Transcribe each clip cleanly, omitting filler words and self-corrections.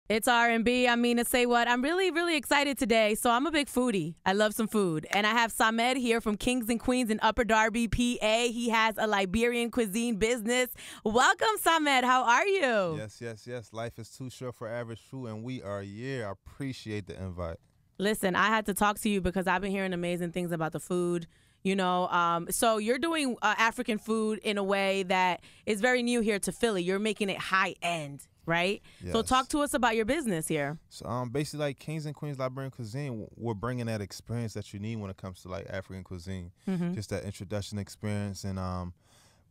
It's R&B. I mean, to say what, I'm really, really excited today. So I'm a big foodie. I love some food. And I have Sahmed here from Kings and Queens in Upper Darby, PA. He has a Liberian cuisine business. Welcome, Sahmed. How are you? Yes. Life is too short for average food, and we are here. I appreciate the invite. Listen, I had to talk to you because I've been hearing amazing things about the food. You know, so you're doing African food in a way that is very new here to Philly. You're making it high end, right? Yes. So talk to us about your business here. So basically, like Kings and Queens Liberian Cuisine, we're bringing that experience that you need when it comes to like African cuisine, just that introduction experience, and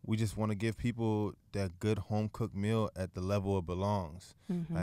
we just want to give people that good home cooked meal at the level it belongs.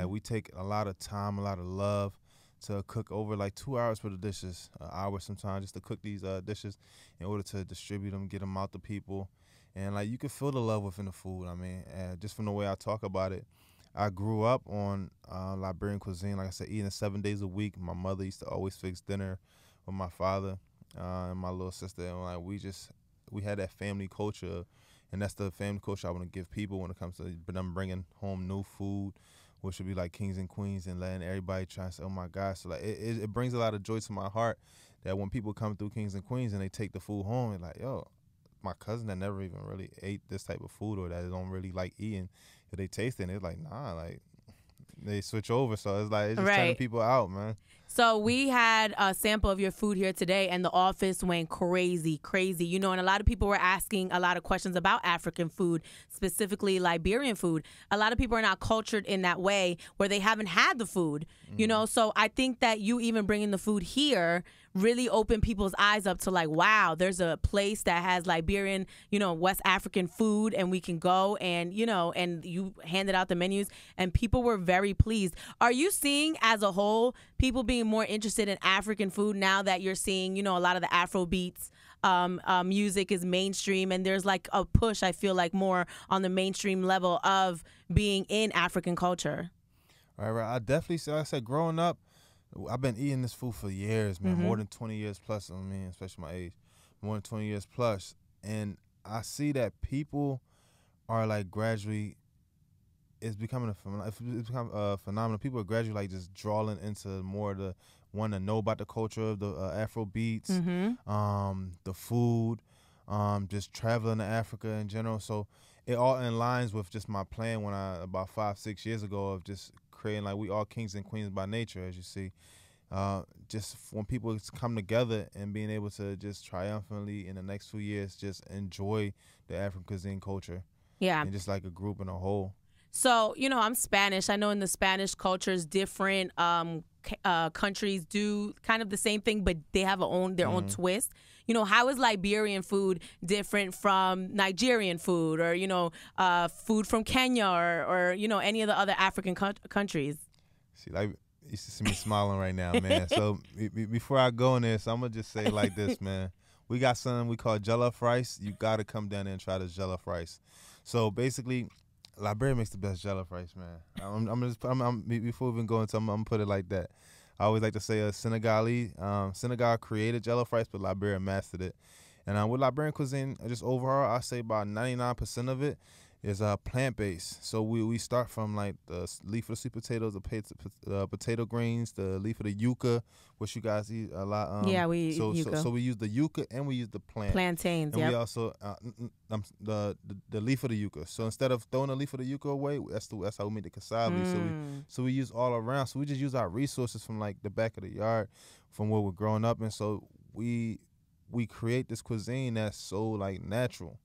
We take a lot of time, a lot of love to cook over like 2 hours for the dishes, an hour sometimes, just to cook these dishes in order to distribute them, get them out to people. And like you can feel the love within the food. I mean, just from the way I talk about it, I grew up on Liberian cuisine, like I said, eating 7 days a week. My mother used to always fix dinner with my father and my little sister. And like we had that family culture, and that's the family culture I want to give people when it comes to them bringing home new food, which should be like Kings and Queens, and letting everybody try and say, oh my gosh. So like it brings a lot of joy to my heart that when people come through Kings and Queens and they take the food home, they're like, yo, my cousin that never even really ate this type of food or that they don't really like eating, if they taste it, it's like, nah, like they switch over. So it's like, it's just turning people out, man. So we had a sample of your food here today, and the office went crazy. You know, and a lot of people were asking a lot of questions about African food, specifically Liberian food. A lot of people are not cultured in that way where they haven't had the food, you know. So I think that you even bringing the food here really opened people's eyes up to like, wow, there's a place that has Liberian, you know, West African food, and we can go and, you know, and you handed out the menus and people were very pleased. Are you seeing as a whole people being more interested in African food now that you're seeing, you know, a lot of the Afro beats music is mainstream, and there's like a push, I feel like, more on the mainstream level of being in African culture? Right. I definitely, like I said, growing up, I've been eating this food for years, man, more than 20 years plus. I mean, especially my age, more than 20 years plus. And I see that people are like gradually, it's become a phenomenon. People are gradually like just drawing into more of the want to know about the culture of the Afro beats, the food, just traveling to Africa in general. So it all aligns with just my plan when about 5-6 years ago of just creating like we all kings and queens by nature, as you see. Just when people come together and being able to just triumphantly in the next few years just enjoy the African cuisine culture. Yeah. And just like a group in a whole. So, you know, I'm Spanish. I know in the Spanish cultures, different countries do kind of the same thing, but they have their own twist. You know, how is Liberian food different from Nigerian food, or, you know, food from Kenya, or you know, any of the other African countries? See, like, you see me smiling right now, man. So before I go in there, so I'm going to just say like this, man. We got something we call jollof rice. You got to come down there and try this jollof rice. So basically, Liberia makes the best jollof rice, man. Before we even go into, I'm gonna put it like that. I always like to say Senegal created jollof rice, but Liberia mastered it. And with Liberian cuisine, just overall, I say about 99% of it is plant-based. So we start from like the leaf of the sweet potatoes, the potato greens, the leaf of the yucca, which you guys eat a lot. Yeah, we eat yucca. So we use the yucca and we use the plantains. And we also the leaf of the yucca. So instead of throwing the leaf of the yucca away, that's how we make the cassava. So we use all around. So we just use our resources from like the back of the yard, from where we're growing up, and so we create this cuisine that's so like natural.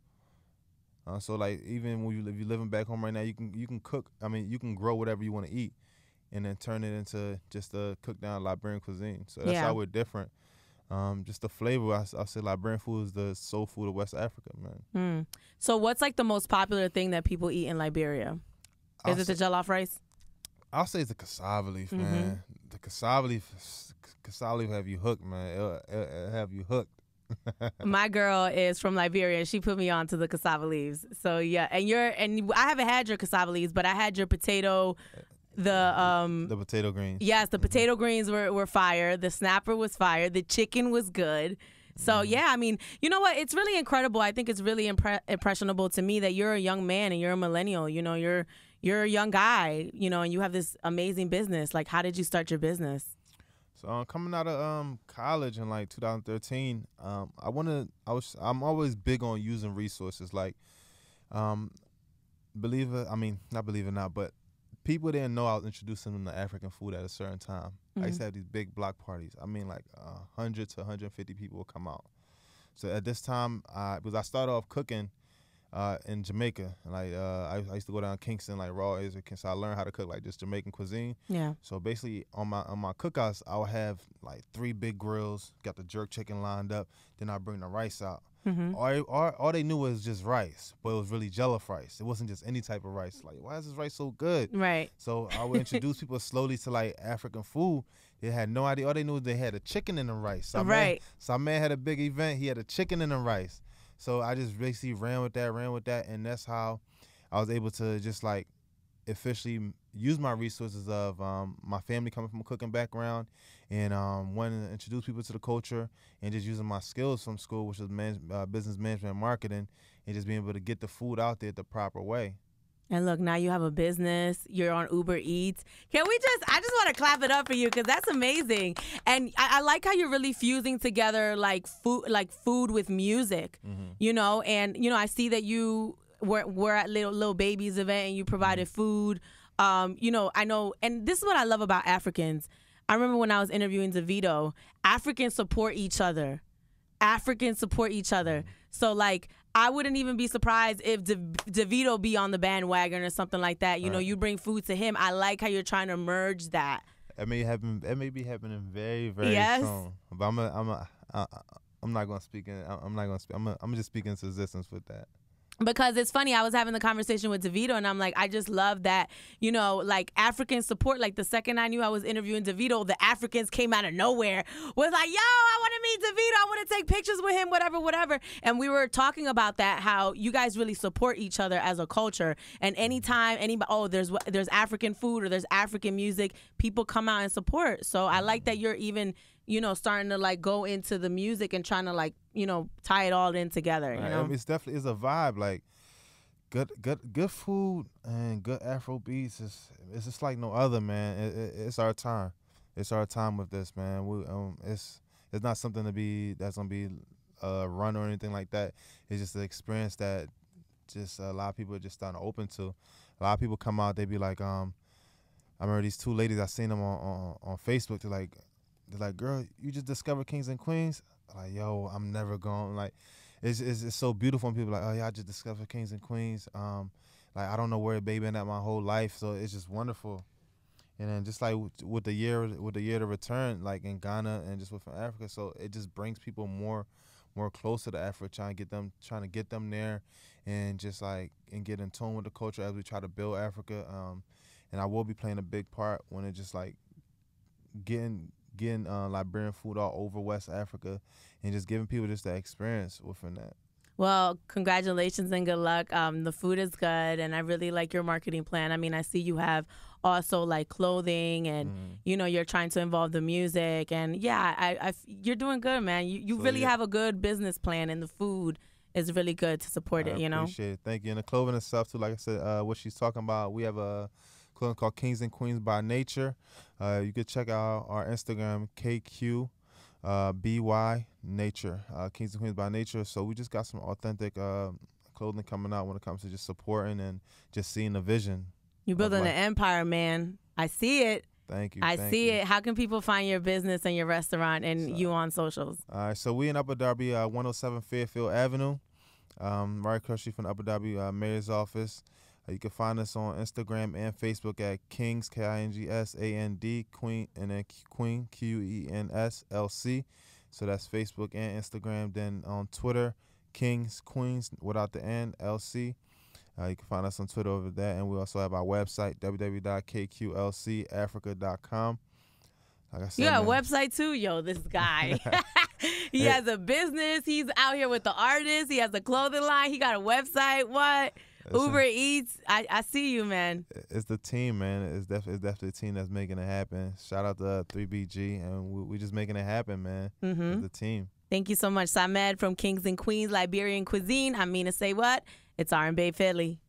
So like even if you're living back home right now, you can cook. I mean, you can grow whatever you want to eat, and then turn it into just a cooked down Liberian cuisine. So that's how we're different. Just the flavor. I say Liberian food is the soul food of West Africa, man. So what's like the most popular thing that people eat in Liberia? Is it the jollof rice? I'll say it's the cassava leaf, man. The cassava leaf have you hooked, man. It'll have you hooked. My girl is from Liberia. She put me on to the cassava leaves. So yeah, and I haven't had your cassava leaves, but I had your potato. The potato greens. Yes, the potato greens were fire. The snapper was fire. The chicken was good. So yeah, I mean, you know what? It's really incredible. I think it's really impressionable to me that you're a young man and you're a millennial. You know, you're you're a young guy, and you have this amazing business. Like, how did you start your business? So coming out of college in like 2013, I'm always big on using resources. Like, not believe it or not, but people didn't know I was introducing them to African food at a certain time. I used to have these big block parties. I mean, like 100 to 150 people would come out. So at this time, because I started off cooking in Jamaica, like I used to go down to Kingston, like raw Asian, so I learned how to cook like just Jamaican cuisine. Yeah. So basically, on my cookouts, I would have like 3 big grills, got the jerk chicken lined up. Then I bring the rice out. All they knew was just rice, but it was really jollof rice. It wasn't just any type of rice. Like, why is this rice so good? Right. So I would introduce people slowly to like African food. They had no idea. All they knew was they had a chicken in the rice. So right. So my man had a big event. He had a chicken in the rice. So I just basically ran with that, and that's how I was able to just like officially use my resources of my family coming from a cooking background, and wanting to introduce people to the culture, and just using my skills from school, which was business management and marketing, and just being able to get the food out there the proper way. And look, now you have a business. You're on Uber Eats. I just want to clap it up for you because that's amazing. And I like how you're really fusing together like food with music, And, I see that you were at Little Baby's event and you provided food. I know, and this is what I love about Africans. I remember when I was interviewing DeVito, Africans support each other. So, like, I wouldn't even be surprised if DeVito be on the bandwagon or something like that. You bring food to him. I like how you're trying to merge that. It may be happening very, very soon. But I'm not gonna speak. I'm just speaking into existence with that. Because it's funny, I was having the conversation with DeVito, and I'm like, I just love that, like African support. Like the second I knew I was interviewing DeVito, the Africans came out of nowhere, was like, yo, I want to meet DeVito, I want to take pictures with him, whatever. And we were talking about that, how you guys really support each other as a culture. And anytime there's African food or there's African music, people come out and support. So I like that you're even starting to like go into the music and trying to like, tie it all in together. It's definitely a vibe. Like good food and good Afro beats. It's just like no other, man. It's our time. It's our time with this, man. It's not something that's gonna be a run or anything like that. It's just an experience that just a lot of people are just starting to open to. A lot of people come out. They be like, I remember these 2 ladies. I seen them on Facebook. They're like, girl, you just discovered Kings and Queens? I'm like, yo, I'm never going. Like, it's so beautiful when people are like, oh yeah, I just discovered Kings and Queens. Like, I don't know where they've been at my whole life, so it's just wonderful. And then just like with the year to return, like in Ghana and just within Africa, so it just brings people more closer to Africa, trying to get them there, and just like and get in tune with the culture as we try to build Africa. And I will be playing a big part when it just like getting Liberian food all over West Africa, and just giving people just that experience within that. Well, congratulations and good luck. The food is good, and I really like your marketing plan. I mean, I see you have also like clothing, and you're trying to involve the music, and yeah, you're doing good, man. You really have a good business plan, and the food is really good to support it. I appreciate it. Thank you. And the clothing and stuff too. Like I said, what she's talking about, we have a clothing called Kings and Queens by Nature. You could check out our Instagram, KQBY Nature, Kings and Queens by Nature. So we just got some authentic clothing coming out when it comes to just supporting and just seeing the vision. You're building an empire, man. I see it. Thank you. I see it. How can people find your business and your restaurant and you on socials? All right, so we in Upper Darby, 107 Fairfield Avenue, right across the street from the Upper Darby Mayor's office. You can find us on Instagram and Facebook at Kings, KINGSAND, Queen, and then Queen, QUENS, LC. So that's Facebook and Instagram. Then on Twitter, Kings, Queens, without the N, LC. You can find us on Twitter over there. And we also have our website, www.kqlcafrica.com. Like I said, you got a website too? Yo, this guy. He has a business. He's out here with the artists. He has a clothing line. He got a website. What? Uber Eats. I see you, man. It's the team, man. It's definitely the team that's making it happen. Shout out to 3BG, and we just making it happen, man. It's the team. Thank you so much, Sahmed from Kings and Queens, Liberian Cuisine. I mean to say what? It's R&B Philly.